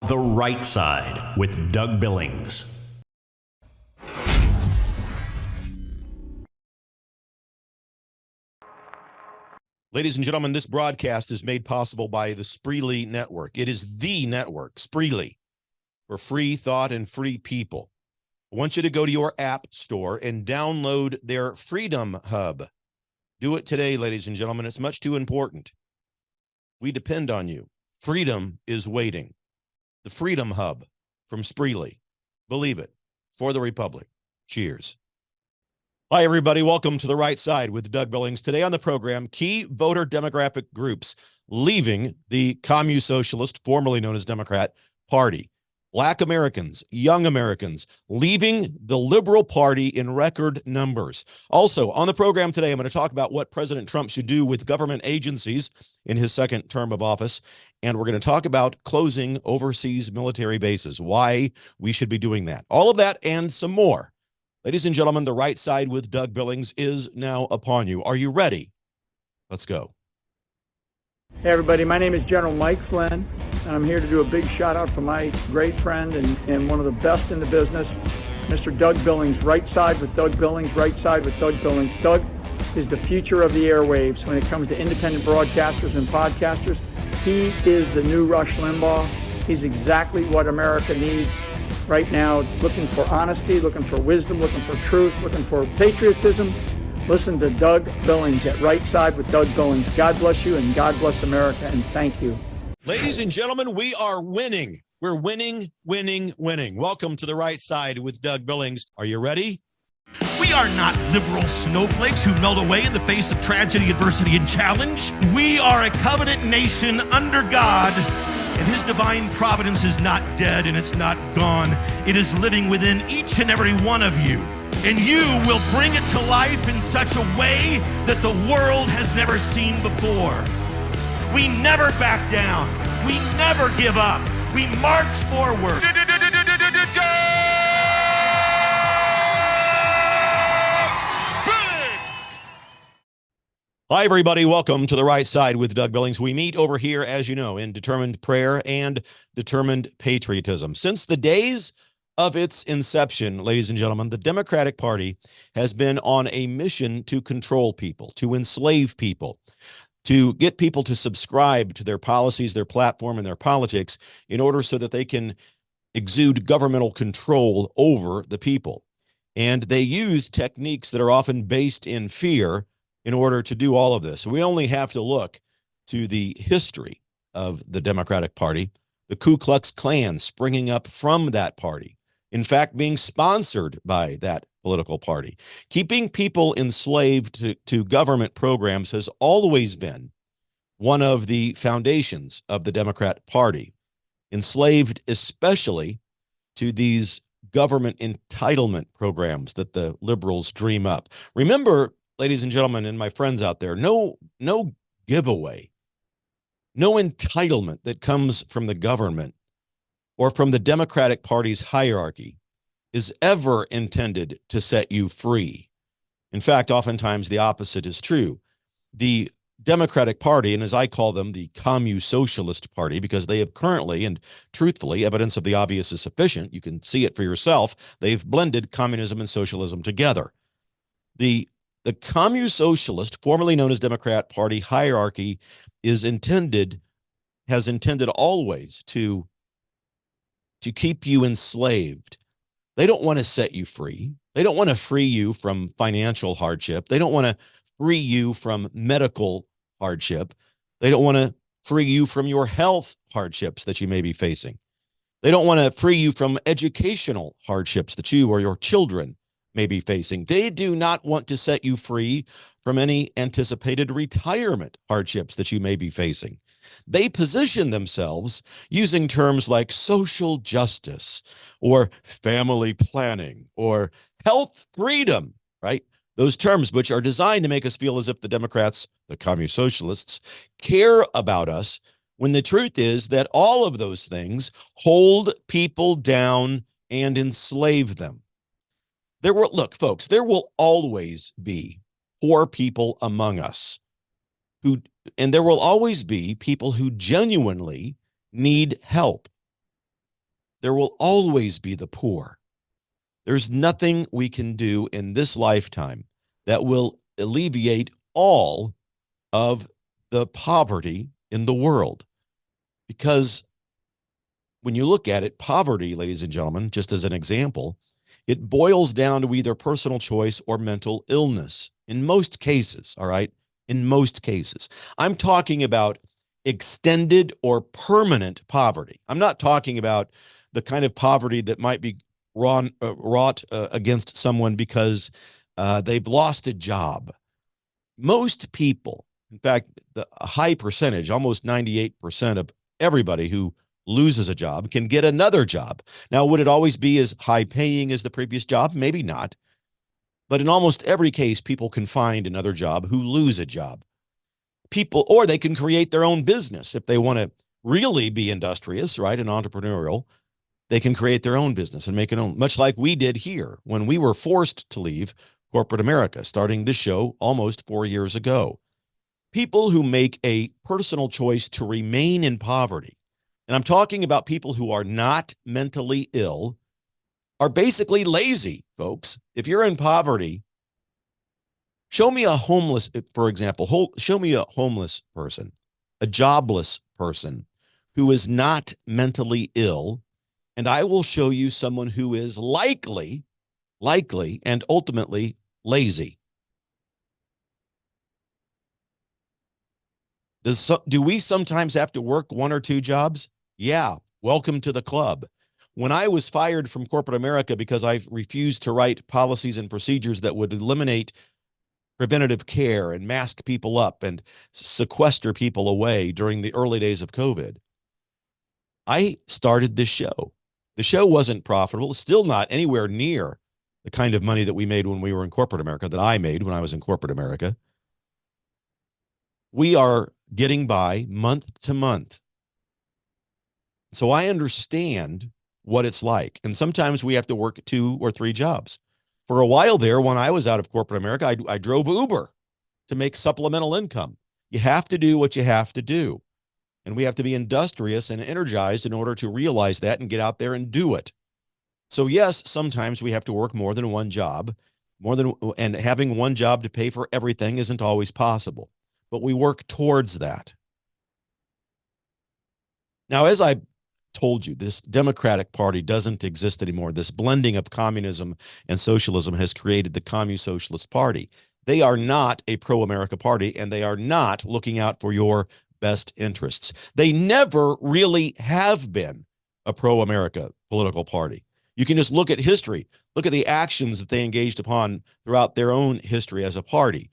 The Right Side with Doug Billings. Ladies and gentlemen, this broadcast is made possible by the Spreely Network. It is the network, Spreely, for free thought and free people. I want you to go to your app store and download their Freedom Hub. Do it today, ladies and gentlemen. It's much too important. We depend on you. Freedom is waiting. The Freedom Hub from Spreely. Believe it. For the Republic. Cheers. Hi, everybody. Welcome to The Right Side with Doug Billings. Today on the program, key voter demographic groups leaving the Commusocialist, formerly known as Democrat, Party. Black Americans, young Americans, leaving the Liberal Party in record numbers. Also, on the program today, I'm going to talk about what President Trump should do with government agencies in his second term of office. And we're going to talk about closing overseas military bases, why we should be doing that. All of that and some more. Ladies and gentlemen, The Right Side with Doug Billings is now upon you. Are you ready? Let's go. Hey everybody, my name is General Mike Flynn, and I'm here to do a big shout out for my great friend and one of the best in the business, Mr. Doug Billings. Right Side with Doug Billings, Right Side with Doug Billings. Doug is the future of the airwaves when it comes to independent broadcasters and podcasters. He is the new Rush Limbaugh. He's exactly what America needs right now, looking for honesty, looking for wisdom, looking for truth, looking for patriotism. Listen to Doug Billings at Right Side with Doug Billings. God bless you and God bless America, and thank you. Ladies and gentlemen, we are winning. We're winning, winning, winning. Welcome to The Right Side with Doug Billings. Are you ready? We are not liberal snowflakes who melt away in the face of tragedy, adversity, and challenge. We are a covenant nation under God, and his divine providence is not dead and it's not gone. It is living within each and every one of you. And you will bring it to life in such a way that the world has never seen before. We never back down. We never give up. We march forward. Hi, everybody. Welcome to The Right Side with Doug Billings. We meet over here, as you know, in determined prayer and determined patriotism. Since the days of its inception, ladies and gentlemen, the Democratic Party has been on a mission to control people, to enslave people, to get people to subscribe to their policies, their platform, and their politics in order so that they can exude governmental control over the people. And they use techniques that are often based in fear in order to do all of this. We only have to look to the history of the Democratic Party, the Ku Klux Klan springing up from that party, in fact, being sponsored by that political party. Keeping people enslaved to government programs has always been one of the foundations of the Democrat Party, enslaved especially to these government entitlement programs that the liberals dream up. Remember, ladies and gentlemen, and my friends out there, no giveaway, no entitlement that comes from the government or from the Democratic Party's hierarchy is ever intended to set you free. In fact, oftentimes the opposite is true. The Democratic Party, and as I call them, the Commusocialist Party, because they have currently, and truthfully, evidence of the obvious is sufficient, you can see it for yourself, they've blended communism and socialism together. The Commusocialist, formerly known as Democrat Party hierarchy, has intended always to keep you enslaved. They don't want to set you free. They don't want to free you from financial hardship. They don't want to free you from medical hardship. They don't want to free you from your health hardships that you may be facing. They don't want to free you from educational hardships that you or your children may be facing. They do not want to set you free from any anticipated retirement hardships that you may be facing. They position themselves using terms like social justice or family planning or health freedom, right? Those terms which are designed to make us feel as if the Democrats, the Commusocialists, care about us, when the truth is that all of those things hold people down and enslave them. Look, folks, there will always be poor people among us and there will always be people who genuinely need help. there will always be the poor. There's nothing we can do in this lifetime that will alleviate all of the poverty in the world. Because when you look at it, poverty, ladies and gentlemen, just as an example, it boils down to either personal choice or mental illness in most cases, all right? In most cases. I'm talking about extended or permanent poverty. I'm not talking about the kind of poverty that might be wrought against someone because they've lost a job. Most people, in fact, a high percentage, almost 98% of everybody who loses a job can get another job. Now, would it always be as high paying as the previous job? Maybe not. But in almost every case, people can find another job who lose a job. People, or they can create their own business if they want to really be industrious, right, and entrepreneurial. They can create their own business and make it own, much like we did here when we were forced to leave corporate America, starting this show almost 4 years ago. People who make a personal choice to remain in poverty, and I'm talking about people who are not mentally ill, are basically lazy, folks. If you're in poverty, show me a homeless, for example, show me a homeless person, a jobless person who is not mentally ill, and I will show you someone who is likely, and ultimately lazy. Do we sometimes have to work 1 or 2 jobs? Yeah, welcome to the club. When I was fired from corporate America because I refused to write policies and procedures that would eliminate preventative care and mask people up and sequester people away during the early days of COVID, I started this show. The show wasn't profitable, still not anywhere near the kind of money that we made when we were in corporate America, that I made when I was in corporate America. We are getting by month to month. So I understand what it's like. And sometimes we have to work 2 or 3 jobs. For a while there, when I was out of corporate America, I drove Uber to make supplemental income. You have to do what you have to do. And we have to be industrious and energized in order to realize that and get out there and do it. So yes, sometimes we have to work more than 1 job, and having 1 job to pay for everything isn't always possible, but we work towards that. Now, as I told you, this Democratic Party doesn't exist anymore. This blending of communism and socialism has created the Commusocialist Party. They are not a pro-America party, and they are not looking out for your best interests. They never really have been a pro-America political party. You can just look at history, look at the actions that they engaged upon throughout their own history as a party.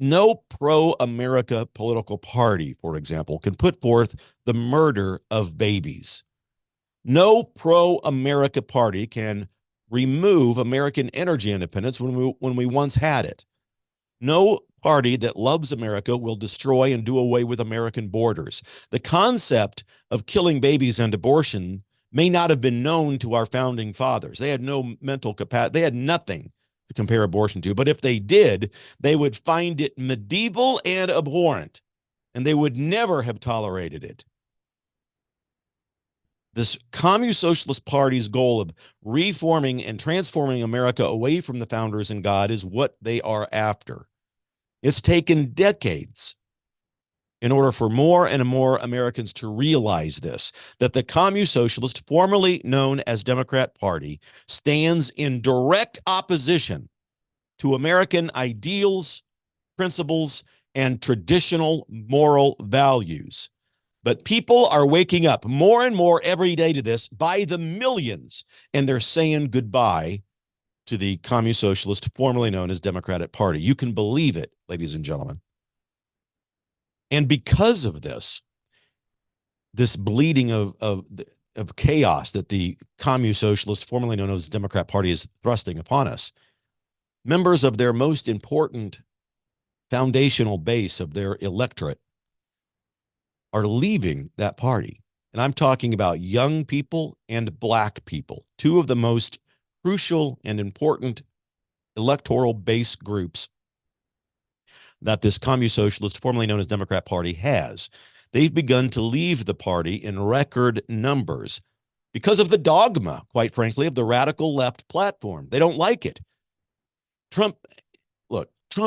No pro-America political party, for example, can put forth the murder of babies. No pro-America party can remove American energy independence when we once had it. No party that loves America will destroy and do away with American borders. The concept of killing babies and abortion may not have been known to our founding fathers. They had no mental capacity. They had nothing to compare abortion to. But if they did, they would find it medieval and abhorrent, and they would never have tolerated it. This Commusocialist Party's goal of reforming and transforming America away from the founders and God is what they are after. It's taken decades in order for more and more Americans to realize this, that the Commusocialist, formerly known as Democrat Party, stands in direct opposition to American ideals, principles, and traditional moral values. But people are waking up more and more every day to this by the millions, and they're saying goodbye to the Commusocialist, formerly known as Democratic Party. You can believe it, ladies and gentlemen. And because of this bleeding of chaos that the Commusocialist, formerly known as Democrat Party, is thrusting upon us, members of their most important foundational base of their electorate are leaving that party. And I'm talking about young people and black people, 2 of the most crucial and important electoral base groups that this Commusocialist, formerly known as Democrat Party, has. they've begun to leave the party in record numbers because of the dogma, quite frankly, of the radical left platform. They don't like it. Trump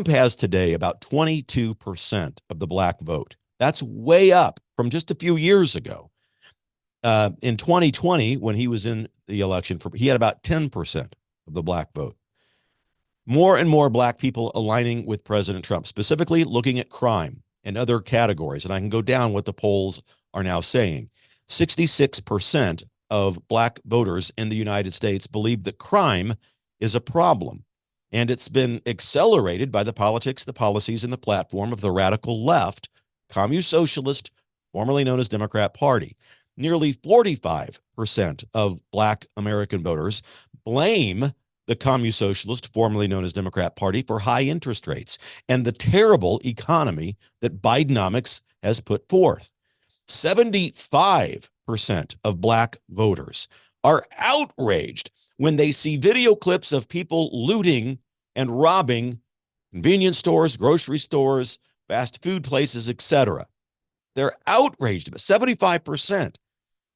has today about 22% of the black vote. That's way up from just a few years ago. In 2020, when he was in the election, he had about 10% of the black vote. More and more black people aligning with President Trump, specifically looking at crime and other categories. And I can go down what the polls are now saying. 66% of black voters in the United States believe that crime is a problem. And it's been accelerated by the politics, the policies, and the platform of the radical left, Commusocialist, formerly known as Democrat Party. Nearly 45% of black American voters blame the Commusocialist, formerly known as Democrat Party, for high interest rates and the terrible economy that Bidenomics has put forth. 75% of black voters are outraged when they see video clips of people looting and robbing convenience stores, grocery stores, fast food places, etc. They're outraged. 75%,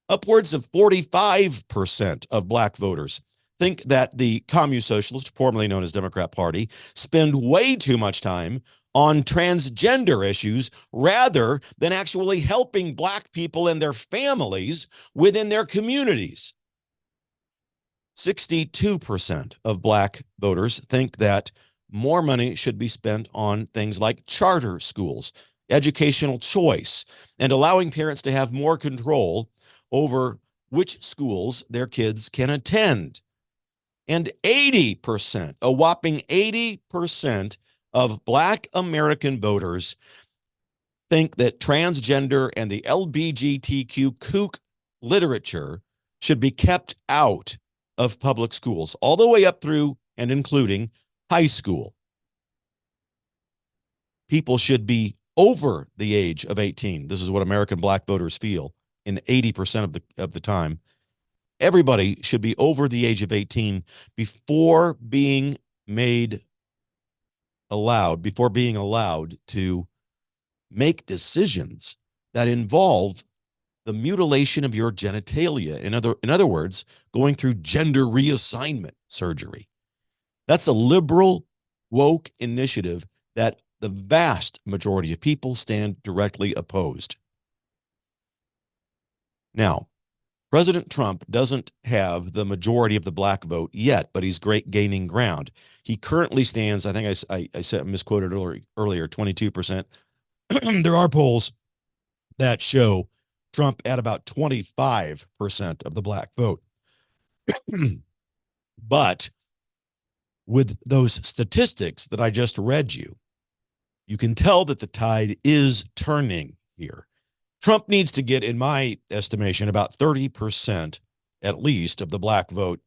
upwards of 45% of black voters think that the Commusocialist, formerly known as Democrat Party, spend way too much time on transgender issues rather than actually helping black people and their families within their communities. 62% of black voters think that more money should be spent on things like charter schools, educational choice, and allowing parents to have more control over which schools their kids can attend. And 80%, a whopping 80% of black American voters think that transgender and the LGBTQ kook literature should be kept out of public schools, all the way up through and including high school. People should be over the age of 18. This is what American black voters feel in 80% of the time. Everybody should be over the age of 18 before being allowed to make decisions that involve the mutilation of your genitalia. In other words, going through gender reassignment surgery. That's a liberal, woke initiative that the vast majority of people stand directly opposed. Now, President Trump doesn't have the majority of the black vote yet, but he's gaining ground. He currently stands, I think I said misquoted earlier, 22%. There are polls that show Trump at about 25% of the black vote. But with those statistics that I just read you, you can tell that the tide is turning here. Trump needs to get, in my estimation, about 30% at least of the black vote.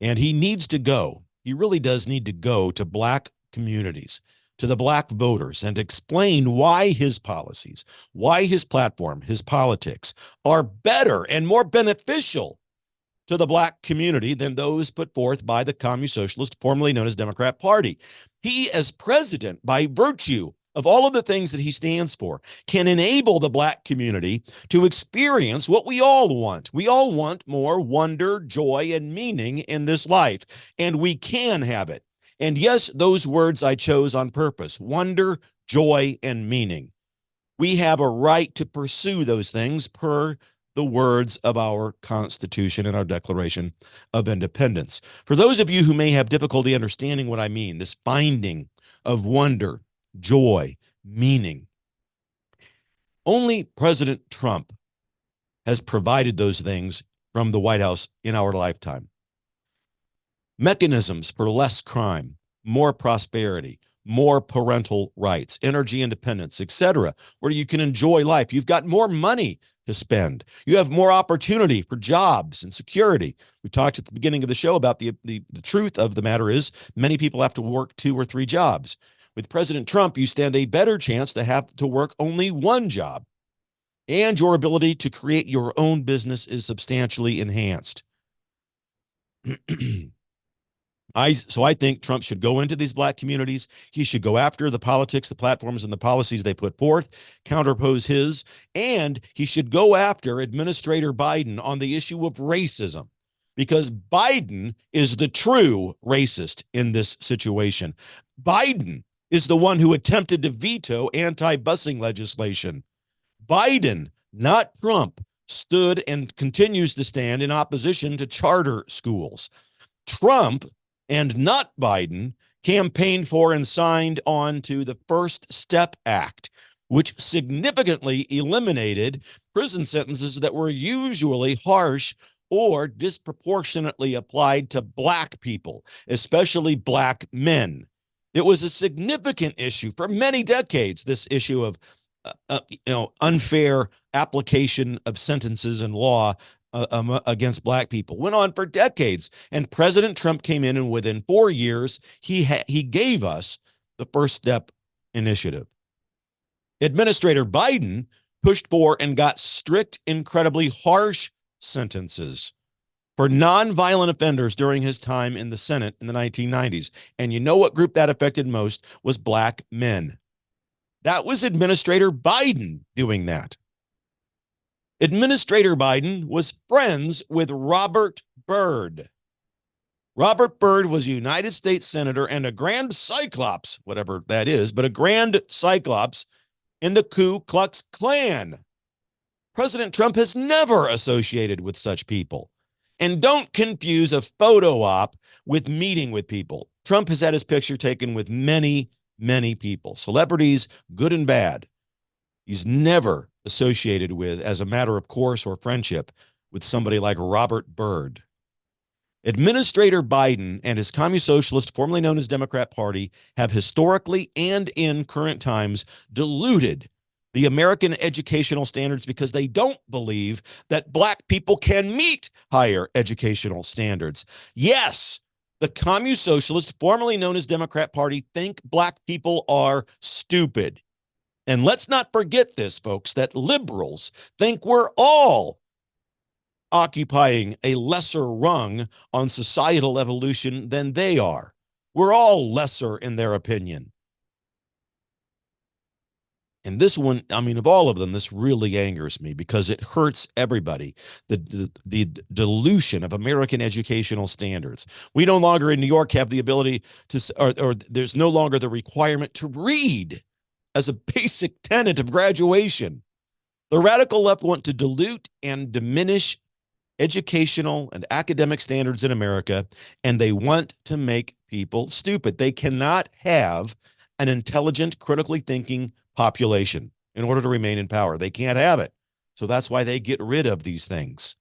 And he needs to go. He really does need to go to black communities, to the black voters, and explain why his policies, why his platform, his politics are better and more beneficial to the black community than those put forth by the Commusocialist, formerly known as Democrat Party. He, as president, by virtue of all of the things that he stands for, can enable the black community to experience what we all want. We all want more wonder, joy, and meaning in this life, and we can have it. And yes, those words I chose on purpose: wonder, joy, and meaning. We have a right to pursue those things per the words of our Constitution and our Declaration of Independence. For those of you who may have difficulty understanding what I mean, this finding of wonder, joy, meaning, only President Trump has provided those things from the White House in our lifetime. Mechanisms for less crime, more prosperity, more parental rights, energy independence, etc., where you can enjoy life. You've got more money to spend. You have more opportunity for jobs and security. We talked at the beginning of the show about the truth of the matter is many people have to work 2 or 3 jobs. With President Trump, you stand a better chance to have to work only 1 job, and your ability to create your own business is substantially enhanced. So I think Trump should go into these black communities. He should go after the politics, the platforms, and the policies they put forth, counterpose his, and he should go after Administrator Biden on the issue of racism, because Biden is the true racist in this situation. Biden is the one who attempted to veto anti-busing legislation. Biden, not Trump, stood and continues to stand in opposition to charter schools. Trump, and not Biden, campaigned for and signed on to the First Step Act, which significantly eliminated prison sentences that were usually harsh or disproportionately applied to black people, especially black men. It was a significant issue for many decades, this issue of unfair application of sentences and law against black people. Went on for decades, and President Trump came in, and within 4 years, he gave us the First Step Initiative. Administrator Biden pushed for and got strict, incredibly harsh sentences for nonviolent offenders during his time in the Senate in the 1990s. And you know what group that affected most was black men. That was Administrator Biden doing that. Administrator Biden was friends with Robert Byrd. Robert Byrd was a United States Senator and a Grand Cyclops, whatever that is, but a Grand Cyclops in the Ku Klux Klan. President Trump has never associated with such people. And don't confuse a photo op with meeting with people. Trump has had his picture taken with many, many people, celebrities, good and bad. He's never associated with, as a matter of course or friendship, with somebody like Robert Byrd. Administrator Biden and his Commusocialist, formerly known as Democrat Party, have historically and in current times diluted the American educational standards because they don't believe that black people can meet higher educational standards. Yes, the Commusocialist, formerly known as Democrat Party, think black people are stupid. And let's not forget this, folks, that liberals think we're all occupying a lesser rung on societal evolution than they are. We're all lesser in their opinion. And this one, I mean, of all of them, this really angers me because it hurts everybody. The dilution of American educational standards. We no longer in New York have the ability to, or there's no longer the requirement to read as a basic tenet of graduation. The radical left want to dilute and diminish educational and academic standards in America, and they want to make people stupid. They cannot have an intelligent, critically thinking population in order to remain in power. They can't have it. So that's why they get rid of these things.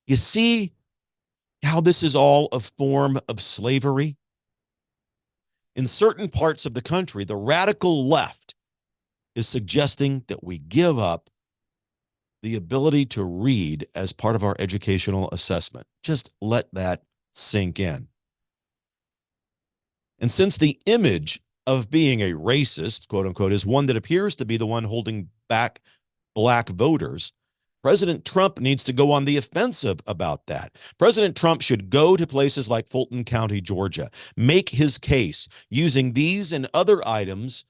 You see how this is all a form of slavery? In certain parts of the country, the radical left is suggesting that we give up the ability to read as part of our educational assessment. Just let that sink in. And since the image of being a racist, quote unquote, is one that appears to be the one holding back black voters, President Trump needs to go on the offensive about that. President Trump should go to places like Fulton County, Georgia, make his case using these and other items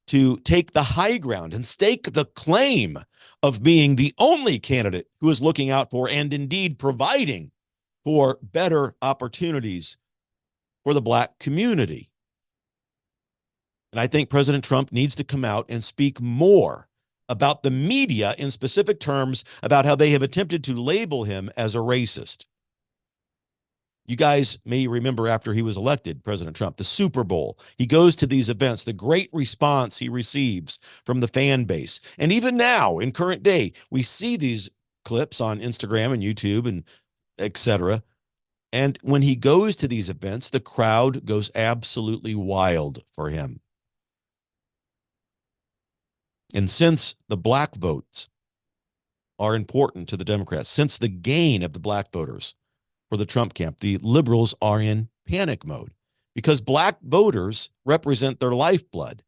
to take the high ground and stake the claim of being the only candidate who is looking out for and indeed providing for better opportunities for the black community. And I think President Trump needs to come out and speak more about the media in specific terms about how they have attempted to label him as a racist. You guys may remember after he was elected, President Trump, the Super Bowl, he goes to these events, the great response he receives from the fan base. And even now, in current day, we see these clips on Instagram and YouTube and et cetera. And when he goes to these events, the crowd goes absolutely wild for him. And since the black votes are important to the Democrats, since the gain of the black voters for the Trump camp, the liberals are in panic mode because black voters represent their lifeblood.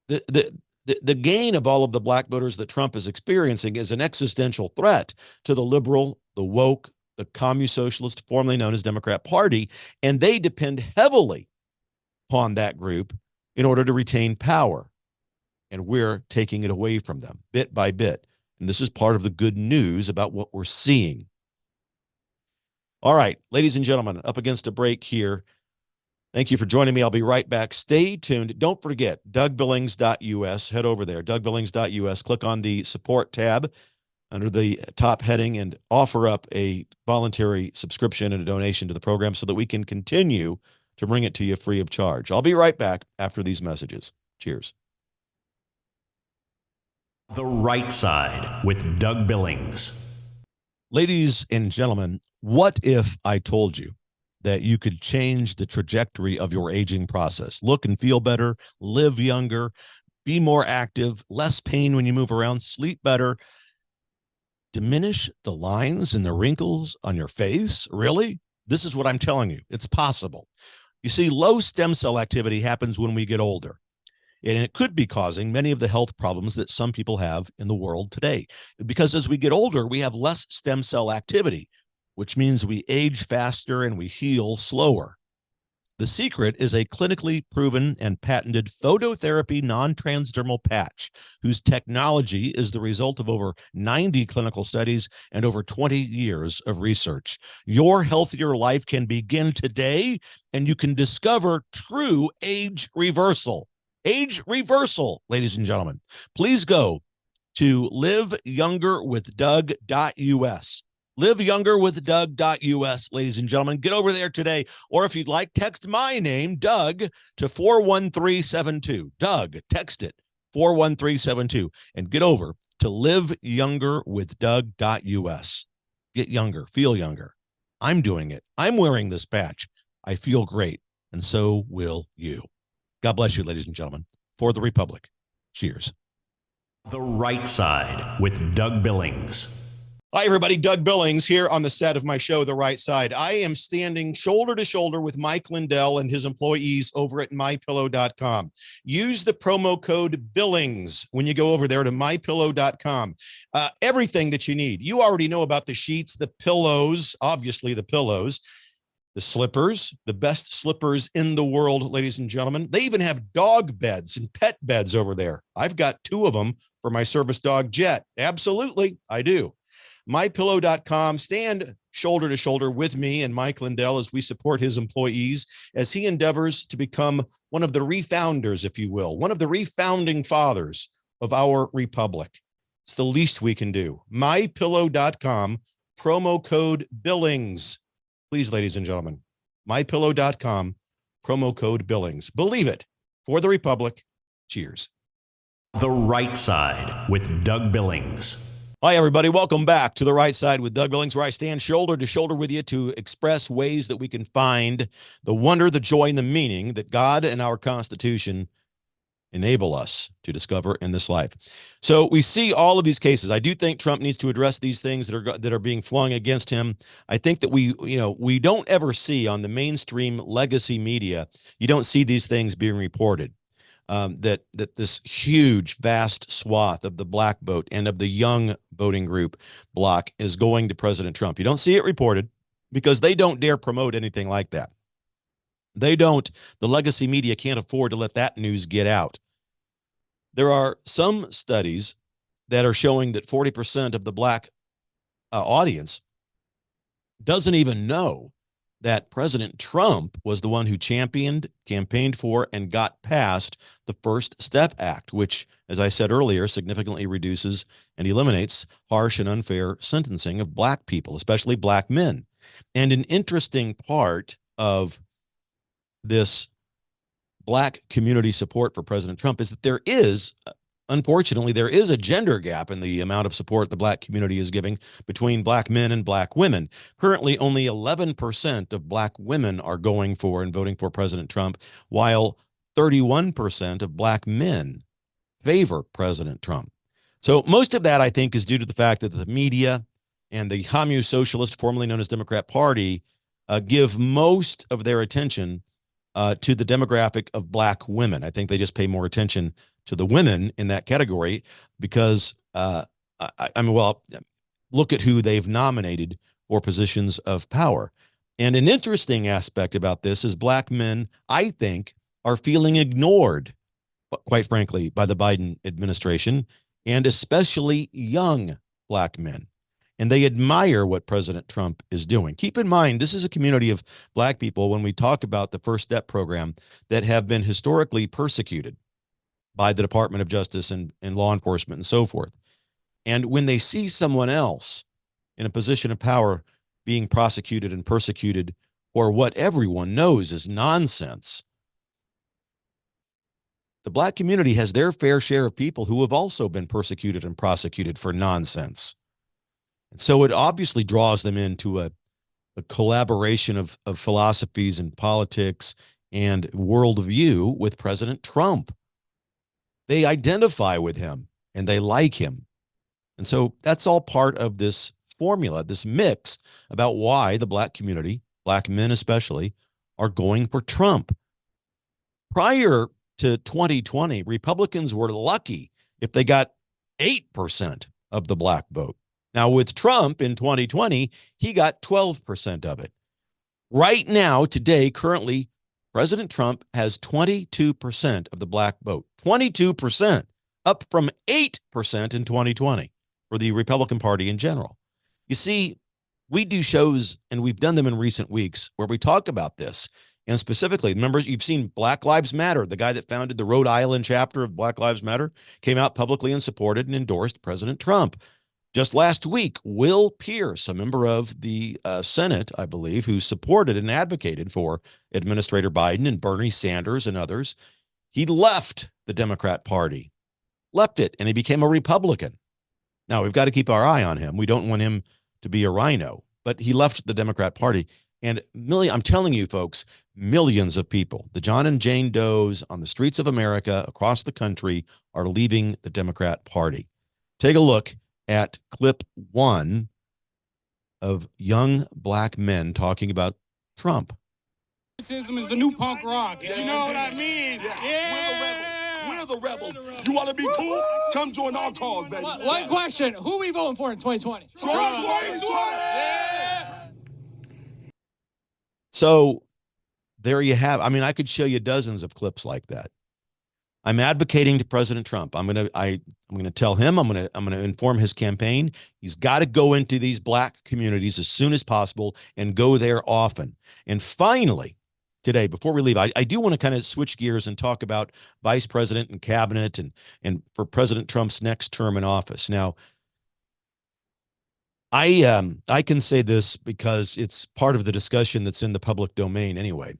The gain of all of the black voters that Trump is experiencing is an existential threat to the liberal, the woke, the Commusocialist, formerly known as Democrat Party, and they depend heavily upon that group in order to retain power. And we're taking it away from them bit by bit. And this is part of the good news about what we're seeing. All right, ladies and gentlemen, up against a break here. Thank you for joining me. I'll be right back. Stay tuned. Don't forget, DougBillings.us. Head over there, DougBillings.us. Click on the support tab under the top heading and offer up a voluntary subscription and a donation to the program so that we can continue to bring it to you free of charge. I'll be right back after these messages. Cheers. The Right Side with Doug Billings. Ladies and gentlemen, what if I told you that you could change the trajectory of your aging process? Look and feel better, live younger, be more active, less pain when you move around, sleep better, diminish the lines and the wrinkles on your face? Really? This is what I'm telling you. It's possible. You see, low stem cell activity happens when we get older, and it could be causing many of the health problems that some people have in the world today. Because as we get older, we have less stem cell activity, which means we age faster and we heal slower. The secret is a clinically proven and patented phototherapy non-transdermal patch, whose technology is the result of over 90 clinical studies and over 20 years of research. Your healthier life can begin today, and you can discover true age reversal. Age reversal, ladies and gentlemen. Please go to liveyoungerwithdoug.us. liveyoungerwithdoug.us, ladies and gentlemen. Get over there today. Or if you'd like, text my name, Doug, to 41372. Doug, text it, 41372. And get over to liveyoungerwithdoug.us. Get younger, feel younger. I'm doing it. I'm wearing this patch. I feel great, and so will you. God bless you, ladies and gentlemen. For the Republic. Cheers. The Right Side with Doug Billings. Hi, everybody. Doug Billings here on the set of my show, The Right Side. I am standing shoulder to shoulder with Mike Lindell and his employees over at MyPillow.com. Use the promo code Billings when you go over there to MyPillow.com. Everything that you need. You already know about the sheets, the pillows, obviously the pillows, the slippers, the best slippers in the world, ladies and gentlemen. They even have dog beds and pet beds over there. I've got 2 of them for my service dog, Jet. Absolutely, I do. MyPillow.com. Stand shoulder to shoulder with me and Mike Lindell as we support his employees as he endeavors to become one of the refounders, if you will, one of the refounding fathers of our republic. It's the least we can do. MyPillow.com, promo code Billings. Please, ladies and gentlemen, MyPillow.com, promo code Billings. Believe it. For the Republic. Cheers. The Right Side with Doug Billings. Hi, everybody. Welcome back to The Right Side with Doug Billings, where I stand shoulder to shoulder with you to express ways that we can find the wonder, the joy, and the meaning that God and our Constitution enable us to discover in this life. So we see all of these cases. I do think Trump needs to address these things that are being flung against him. I think that we don't ever see on the mainstream legacy media, you don't see these things being reported. That this huge, vast swath of the black vote and of the young voting group bloc is going to President Trump. You don't see it reported because they don't dare promote anything like that. They don't. The legacy media can't afford to let that news get out. There are some studies that are showing that 40% of the black audience doesn't even know that President Trump was the one who championed, campaigned for, and got passed the First Step Act, which, as I said earlier, significantly reduces and eliminates harsh and unfair sentencing of black people, especially black men. And an interesting part of this black community support for President Trump is that unfortunately, there is a gender gap in the amount of support the black community is giving between black men and black women. Currently, only 11% of black women are going for and voting for President Trump, while 31% of black men favor President Trump. So most of that, I think, is due to the fact that the media and the Commusocialist, formerly known as Democrat Party, give most of their attention to the demographic of black women. I think they just pay more attention to the women in that category because, look at who they've nominated for positions of power. And an interesting aspect about this is black men, I think, are feeling ignored, quite frankly, by the Biden administration, and especially young black men. And they admire what President Trump is doing. Keep in mind, this is a community of black people, when we talk about the First Step program, that have been historically persecuted by the Department of Justice and law enforcement and so forth. And when they see someone else in a position of power being prosecuted and persecuted for what everyone knows is nonsense, the black community has their fair share of people who have also been persecuted and prosecuted for nonsense. And so it obviously draws them into a collaboration of philosophies and politics and worldview with President Trump. They identify with him and they like him. And so that's all part of this formula, this mix about why the black community, black men especially, are going for Trump. Prior to 2020, Republicans were lucky if they got 8% of the black vote. Now, with Trump in 2020, he got 12% of it. Right now, today, currently, President Trump has 22% of the black vote. 22%, up from 8% in 2020 for the Republican Party in general. You see, we do shows, and we've done them in recent weeks, where we talk about this. And specifically, members, you've seen Black Lives Matter. The guy that founded the Rhode Island chapter of Black Lives Matter came out publicly and supported and endorsed President Trump. Just last week, Will Pierce, a member of the Senate, I believe, who supported and advocated for Administrator Biden and Bernie Sanders and others, he left the Democrat Party, left it, and he became a Republican. Now, we've got to keep our eye on him. We don't want him to be a rhino, but he left the Democrat Party. And I'm telling you, folks, millions of people, the John and Jane Does on the streets of America across the country, are leaving the Democrat Party. Take a look at clip 1 of young black men talking about Trump. Is the new punk rock. You know what I mean? Yeah. We're the rebels. You want to be cool? Come join our cause, baby. One question. Who are we voting for in 2020? Trump 2020! Yeah. So there you have. I mean, I could show you dozens of clips like that. I'm advocating to President Trump. I'm going to tell him, I'm going to inform his campaign. He's got to go into these black communities as soon as possible and go there often. And finally, today, before we leave, I do want to kind of switch gears and talk about vice president and cabinet and for President Trump's next term in office. Now, I can say this because it's part of the discussion that's in the public domain anyway.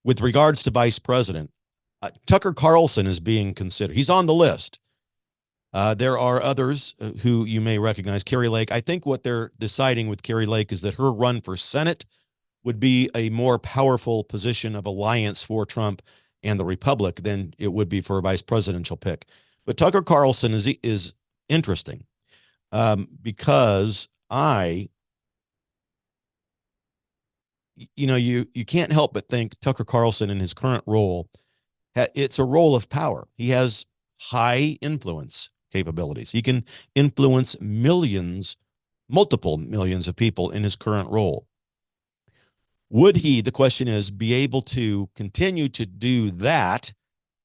With regards to vice president, Tucker Carlson is being considered. He's on the list. There are others who you may recognize. Kari Lake. I think what they're deciding with Kari Lake is that her run for Senate would be a more powerful position of alliance for Trump and the Republic than it would be for a vice presidential pick. But Tucker Carlson is interesting because you can't help but think Tucker Carlson in his current role, it's a role of power. He has high influence capabilities. He can influence millions, multiple millions of people in his current role. Would he, the question is, be able to continue to do that,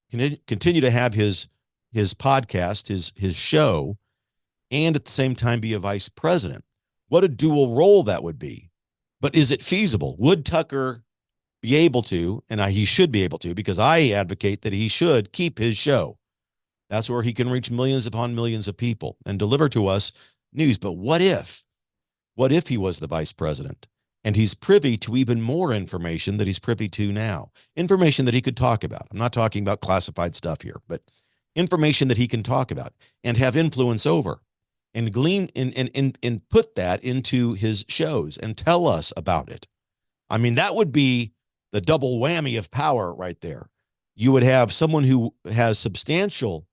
continue to have his podcast, his show, and at the same time be a vice president? What a dual role that would be. But is it feasible? Would Tucker be able to, and he should be able to, because I advocate that he should keep his show. That's where he can reach millions upon millions of people and deliver to us news. But what if he was the vice president and he's privy to even more information that he's privy to now? Information that he could talk about. I'm not talking about classified stuff here, but information that he can talk about and have influence over and glean and put that into his shows and tell us about it. I mean, that would be the double whammy of power right there. You would have someone who has substantial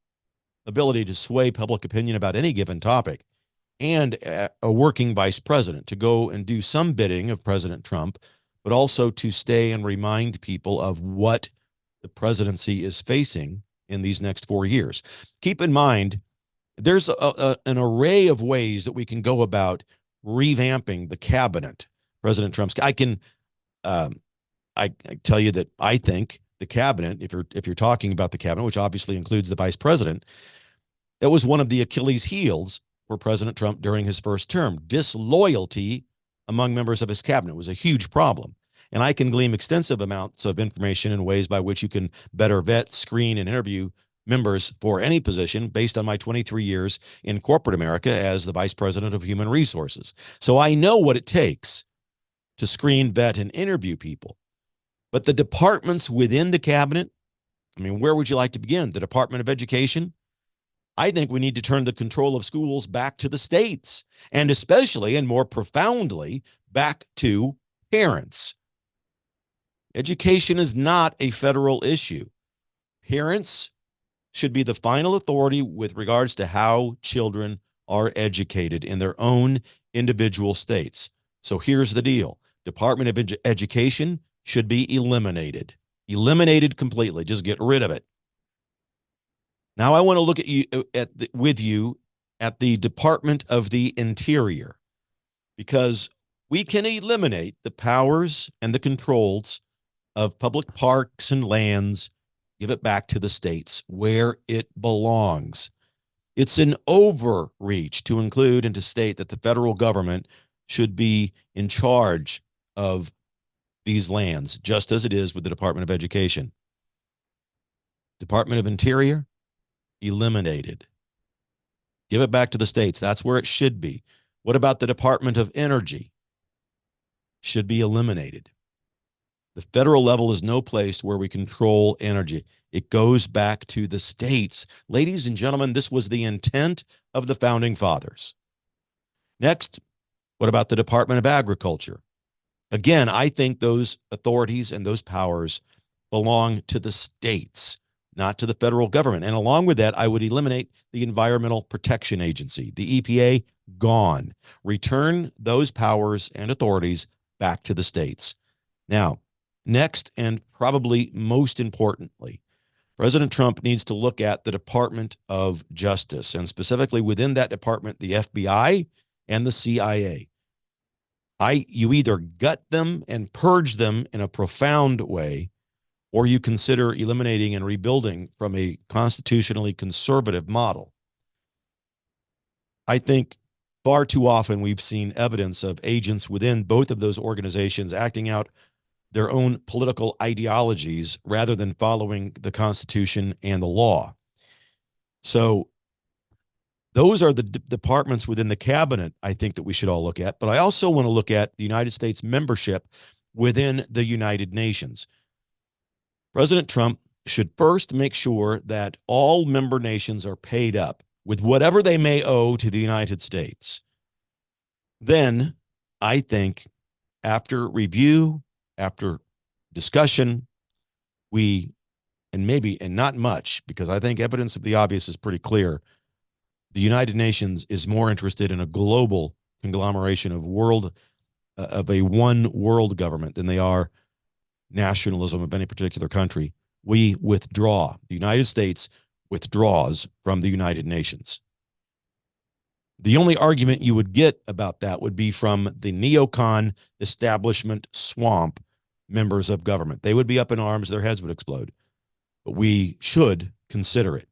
ability to sway public opinion about any given topic and a working vice president to go and do some bidding of President Trump, but also to stay and remind people of what the presidency is facing in these next 4 years. Keep in mind, there's an array of ways that we can go about revamping the cabinet. President Trump's, I can, I tell you that I think the cabinet, if you're talking about the cabinet, which obviously includes the vice president, that was one of the Achilles heels for President Trump during his first term. Disloyalty among members of his cabinet was a huge problem. And I can glean extensive amounts of information in ways by which you can better vet, screen, and interview members for any position based on my 23 years in corporate America as the vice president of human resources. So I know what it takes to screen, vet, and interview people. But the departments within the cabinet, I mean, where would you like to begin? The Department of Education? I think we need to turn the control of schools back to the states, and especially and more profoundly back to parents. Education is not a federal issue. Parents should be the final authority with regards to how children are educated in their own individual states. So here's the deal. Department of Education should be eliminated. Eliminated completely. Just get rid of it. Now I want to look at you with you at the Department of the Interior, because we can eliminate the powers and the controls of public parks and lands, give it back to the states where it belongs. It's an overreach to include and to state that the federal government should be in charge of these lands, just as it is with the Department of Education. Department of Interior, eliminated. Give it back to the states. That's where it should be. What about the Department of Energy? Should be eliminated. The federal level is no place where we control energy. It goes back to the states. Ladies and gentlemen, this was the intent of the founding fathers. Next, what about the Department of Agriculture? Again, I think those authorities and those powers belong to the states, not to the federal government. And along with that, I would eliminate the Environmental Protection Agency, the EPA, gone. Return those powers and authorities back to the states. Now, next, and probably most importantly, President Trump needs to look at the Department of Justice, and specifically within that department, the FBI and the CIA. You either gut them and purge them in a profound way, or you consider eliminating and rebuilding from a constitutionally conservative model. I think far too often we've seen evidence of agents within both of those organizations acting out their own political ideologies rather than following the Constitution and the law. So those are the departments within the cabinet I think that we should all look at. But I also want to look at the United States membership within the United Nations. President Trump should first make sure that all member nations are paid up with whatever they may owe to the United States. Then I think after review, after discussion, and not much, because I think evidence of the obvious is pretty clear, the United Nations is more interested in a global conglomeration of a one world government than they are nationalism of any particular country. We withdraw. The United States withdraws from the United Nations. The only argument you would get about that would be from the neocon establishment swamp members of government. They would be up in arms, their heads would explode. But we should consider it.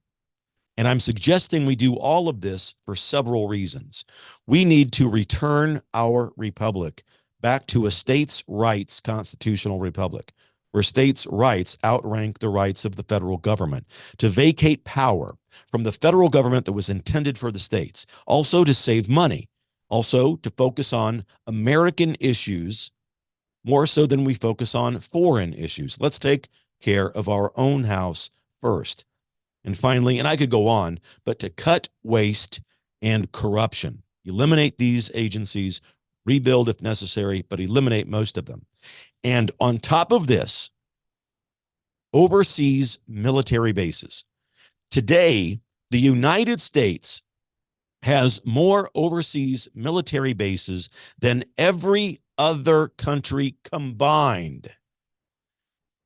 And I'm suggesting we do all of this for several reasons. We need to return our republic back to a states' rights constitutional republic, where states' rights outrank the rights of the federal government, to vacate power from the federal government that was intended for the states, also to save money, also to focus on American issues more so than we focus on foreign issues. Let's take care of our own house first. And finally, and I could go on, but to cut waste and corruption, eliminate these agencies, rebuild if necessary, but eliminate most of them. And on top of this, overseas military bases. Today, the United States has more overseas military bases than every other country combined.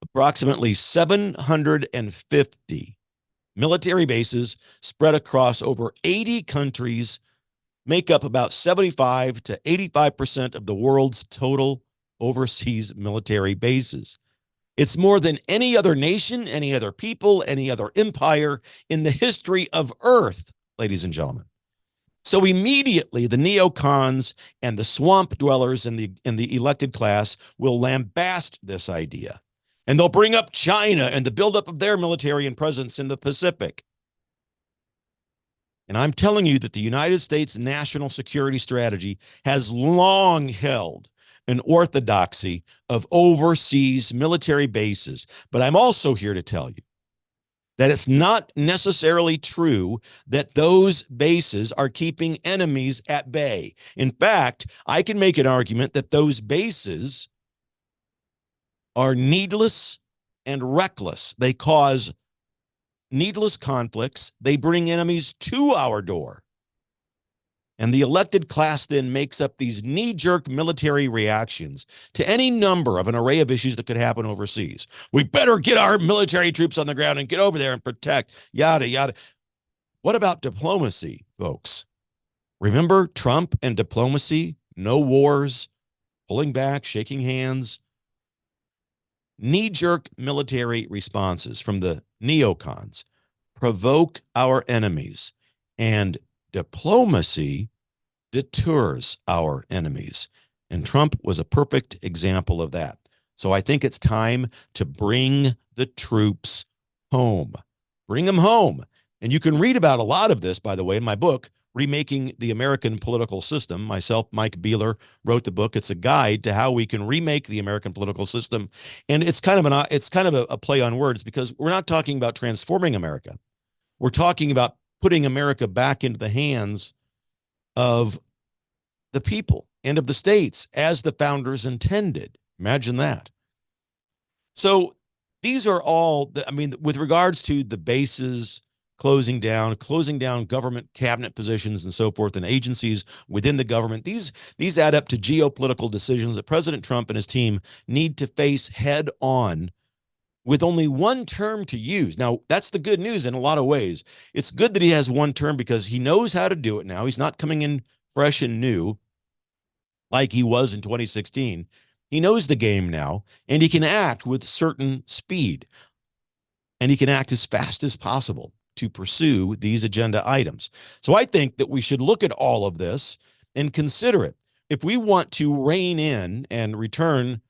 Approximately 750 military bases spread across over 80 countries make up about 75 to 85% of the world's total overseas military bases. It's more than any other nation, any other people, any other empire in the history of Earth, ladies and gentlemen. So immediately the neocons and the swamp dwellers in the elected class will lambast this idea. And they'll bring up China and the buildup of their military and presence in the Pacific. And I'm telling you that the United States national security strategy has long held an orthodoxy of overseas military bases. But I'm also here to tell you that it's not necessarily true that those bases are keeping enemies at bay. In fact, I can make an argument that those bases are needless and reckless. They cause needless conflicts. They bring enemies to our door. And the elected class then makes up these knee-jerk military reactions to any number of an array of issues that could happen overseas. We better get our military troops on the ground and get over there and protect, yada, yada. What about diplomacy, folks? Remember Trump and diplomacy? No wars, pulling back, shaking hands. Knee-jerk military responses from the neocons provoke our enemies, and diplomacy deters our enemies. And Trump was a perfect example of that. So I think it's time to bring the troops home. Bring them home. And you can read about a lot of this, by the way, in my book, Remaking the American Political System. Myself, Mike Beeler, wrote the book. It's a guide to how we can remake the American political system. And it's kind of a play on words, because we're not talking about transforming America. We're talking about putting America back into the hands of the people and of the states as the founders intended. Imagine that. So these are all, with regards to the bases closing down government cabinet positions and so forth, and agencies within the government, these add up to geopolitical decisions that President Trump and his team need to face head on with only one term to use. Now, that's the good news in a lot of ways. It's good that he has one term because he knows how to do it now. He's not coming in fresh and new like he was in 2016. He knows the game now, and he can act with certain speed, and he can act as fast as possible to pursue these agenda items. So I think that we should look at all of this and consider it. If we want to rein in and return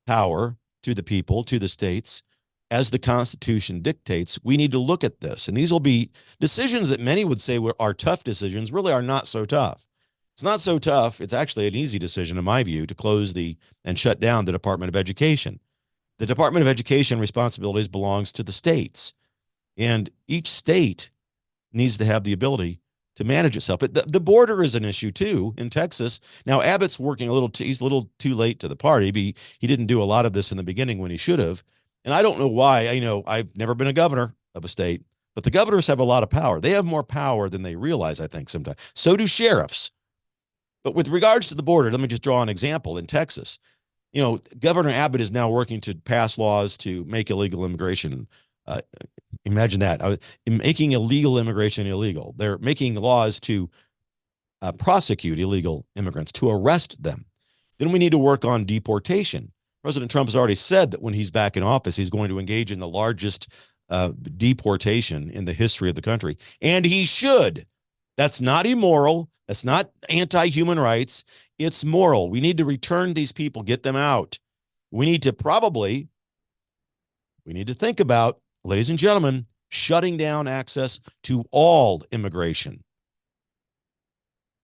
power to the people, to the states, as the Constitution dictates, we need to look at this. And these will be decisions that many would say are tough decisions, really are not so tough. It's not so tough. It's actually an easy decision, in my view, to close and shut down the Department of Education. The Department of Education responsibilities belongs to the states, and each state needs to have the ability to manage itself. But the border is an issue too in Texas. Now, Abbott's working he's a little too late to the party. He didn't do a lot of this in the beginning when he should have. And I don't know why. I've never been a governor of a state, but the governors have a lot of power. They have more power than they realize, I think, sometimes. So do sheriffs. But with regards to the border, let me just draw an example. In Texas, Governor Abbott is now working to pass laws to make illegal immigration. Imagine that. Making illegal immigration illegal. They're making laws to prosecute illegal immigrants, to arrest them. Then we need to work on deportation. President Trump has already said that when he's back in office, he's going to engage in the largest deportation in the history of the country. And he should. That's not immoral. That's not anti-human rights. It's moral. We need to return these people, get them out. We need to think about, ladies and gentlemen, shutting down access to all immigration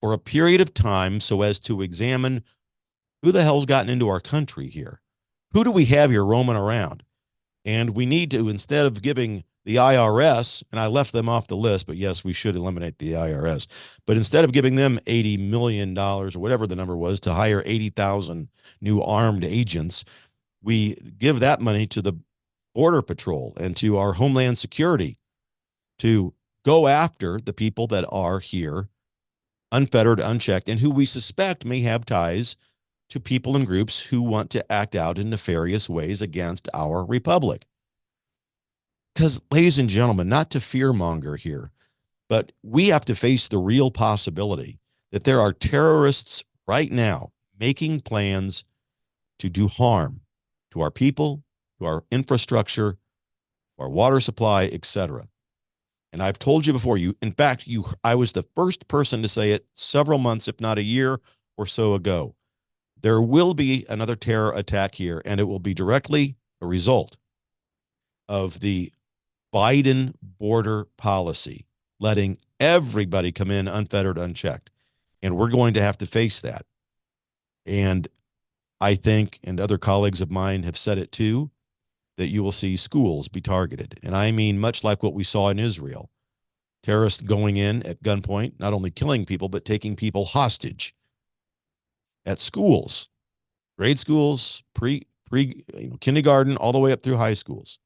for a period of time so as to examine who the hell's gotten into our country here. Who do we have here roaming around? And we need to, instead of giving the IRS, and I left them off the list, but yes, we should eliminate the IRS. But instead of giving them $80 million or whatever the number was to hire 80,000 new armed agents, we give that money to the Border Patrol and to our Homeland Security to go after the people that are here unfettered, unchecked, and who we suspect may have ties to people and groups who want to act out in nefarious ways against our republic. Because, ladies and gentlemen, not to fearmonger here, but we have to face the real possibility that there are terrorists right now making plans to do harm to our people, to our infrastructure, our water supply, etc. And I've told you before, I was the first person to say it several months, if not a year or so ago. There will be another terror attack here, and it will be directly a result of the Biden border policy, letting everybody come in unfettered, unchecked. And we're going to have to face that. And I think, and other colleagues of mine have said it too, that you will see schools be targeted. And I mean, much like what we saw in Israel, terrorists going in at gunpoint, not only killing people, but taking people hostage at schools, grade schools, kindergarten, all the way up through high schools.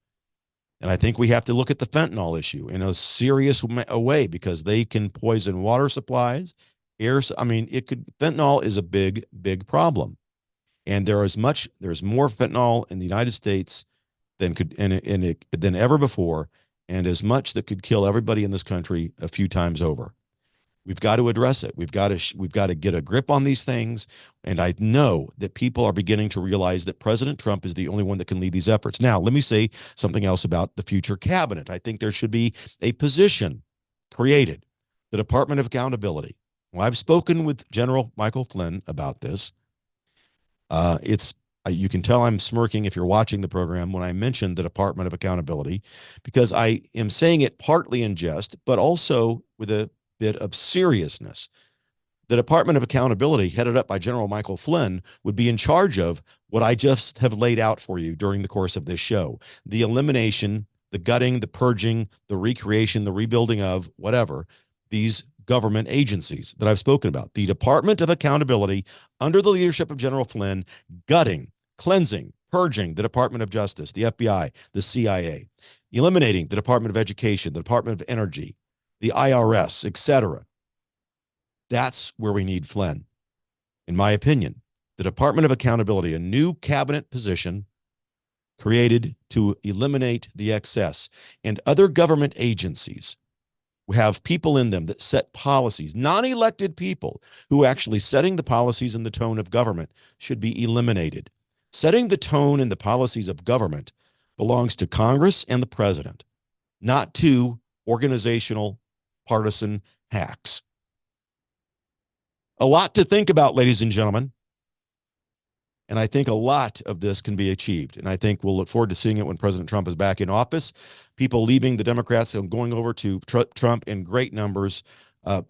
And I think we have to look at the fentanyl issue in a serious way, because they can poison water supplies, fentanyl is a big, big problem. And there's more fentanyl in the United States than ever before, and as much that could kill everybody in this country a few times over. We've got to address it. We've got to get a grip on these things. And I know that people are beginning to realize that President Trump is the only one that can lead these efforts. Now, let me say something else about the future cabinet. I think there should be a position created, the Department of Accountability. Well, I've spoken with General Michael Flynn about this. You can tell I'm smirking if you're watching the program when I mention the Department of Accountability, because I am saying it partly in jest, but also with a bit of seriousness. The Department of Accountability, headed up by General Michael Flynn, would be in charge of what I just have laid out for you during the course of this show: the elimination, the gutting, the purging, the recreation, the rebuilding of whatever these government agencies that I've spoken about. The Department of Accountability, under the leadership of General Flynn, gutting, cleansing, purging the Department of Justice, the FBI, the CIA, eliminating the Department of Education, the Department of Energy, the IRS, etc. That's where we need Flynn. In my opinion, the Department of Accountability, a new cabinet position created to eliminate the excess, and other government agencies have people in them that set policies. Non-elected people who are actually setting the policies and the tone of government should be eliminated. Setting the tone and the policies of government belongs to Congress and the president, not to organizational partisan hacks. A lot to think about, ladies and gentlemen. And I think a lot of this can be achieved. And I think we'll look forward to seeing it when President Trump is back in office. People leaving the Democrats and going over to Trump in great numbers.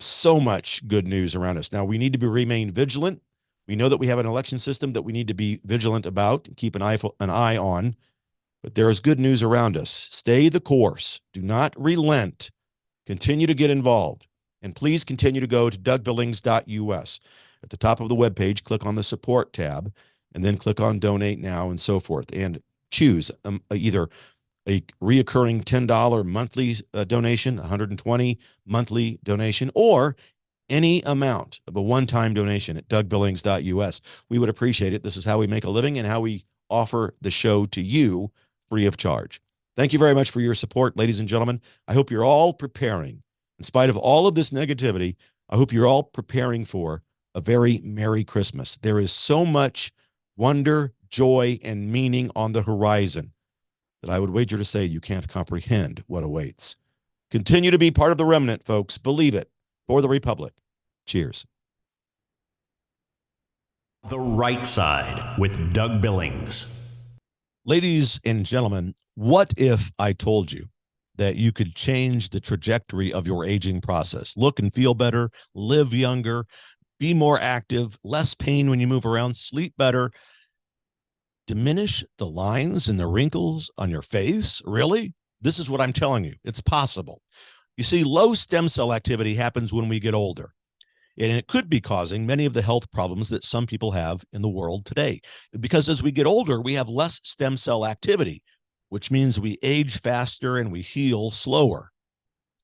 So much good news around us. Now, we need to remain vigilant. We know that we have an election system that we need to be vigilant about and keep an eye on. But there is good news around us. Stay the course. Do not relent. Continue to get involved. And please continue to go to dougbillings.us. At the top of the webpage, click on the support tab, and then click on donate now and so forth. And choose either a reoccurring $10 monthly donation, $120 monthly donation, or any amount of a one-time donation at dougbillings.us. We would appreciate it. This is how we make a living and how we offer the show to you free of charge. Thank you very much for your support, ladies and gentlemen. I hope you're all preparing, in spite of all of this negativity, I hope you're all preparing for a very Merry Christmas. There is so much wonder, joy, and meaning on the horizon that I would wager to say you can't comprehend what awaits. Continue to be part of the remnant, folks. Believe it. For the Republic. Cheers. The Right Side with Doug Billings. Ladies and gentlemen, what if I told you that you could change the trajectory of your aging process? Look and feel better, live younger, be more active, less pain when you move around, sleep better, diminish the lines and the wrinkles on your face? Really? This is what I'm telling you. It's possible. You see, low stem cell activity happens when we get older, and it could be causing many of the health problems that some people have in the world today. Because as we get older, we have less stem cell activity, which means we age faster and we heal slower.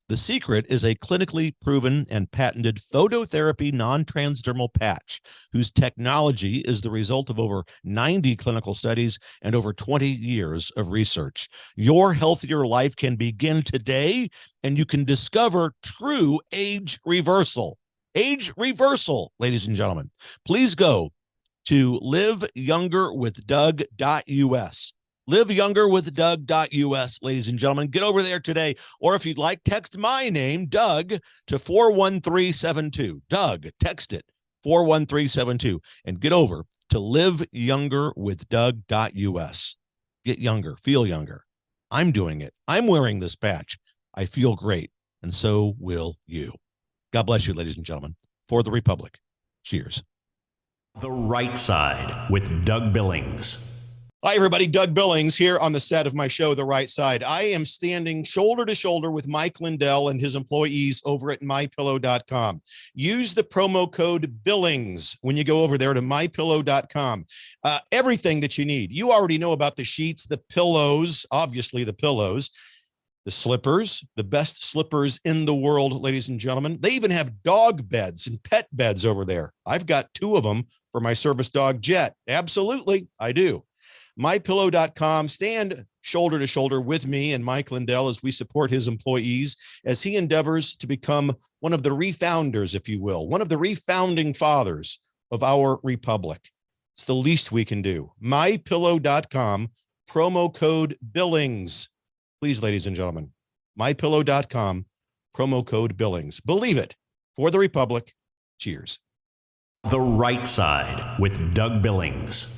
The secret is a clinically proven and patented phototherapy non-transdermal patch, whose technology is the result of over 90 clinical studies and over 20 years of research. Your healthier life can begin today, and you can discover true age reversal. age reversal, ladies and gentlemen. Please go to liveyoungerwithdoug.us. liveyoungerwithdoug.us, ladies and gentlemen. Get over there today. Or if you'd like, text my name, Doug, to 41372. Doug, text it, 41372, and get over to liveyoungerwithdoug.us. Get younger, feel younger. I'm doing it. I'm wearing this patch. I feel great, and so will you. God bless you, ladies and gentlemen. For the Republic. Cheers. The Right Side with Doug Billings. Hi, everybody. Doug Billings here on the set of my show, The Right Side. I am standing shoulder to shoulder with Mike Lindell and his employees over at mypillow.com. Use the promo code Billings when you go over there to mypillow.com. Everything that you need. You already know about the sheets, the pillows, obviously the pillows, the slippers, the best slippers in the world, ladies and gentlemen. They even have dog beds and pet beds over there. I've got 2 of them for my service dog, Jet. Absolutely, I do. MyPillow.com. Stand shoulder to shoulder with me and Mike Lindell as we support his employees as he endeavors to become one of the refounders, if you will, one of the refounding fathers of our republic. It's the least we can do. MyPillow.com, promo code Billings. Please, ladies and gentlemen, MyPillow.com, promo code Billings. Believe it. For the Republic. Cheers. The Right Side with Doug Billings.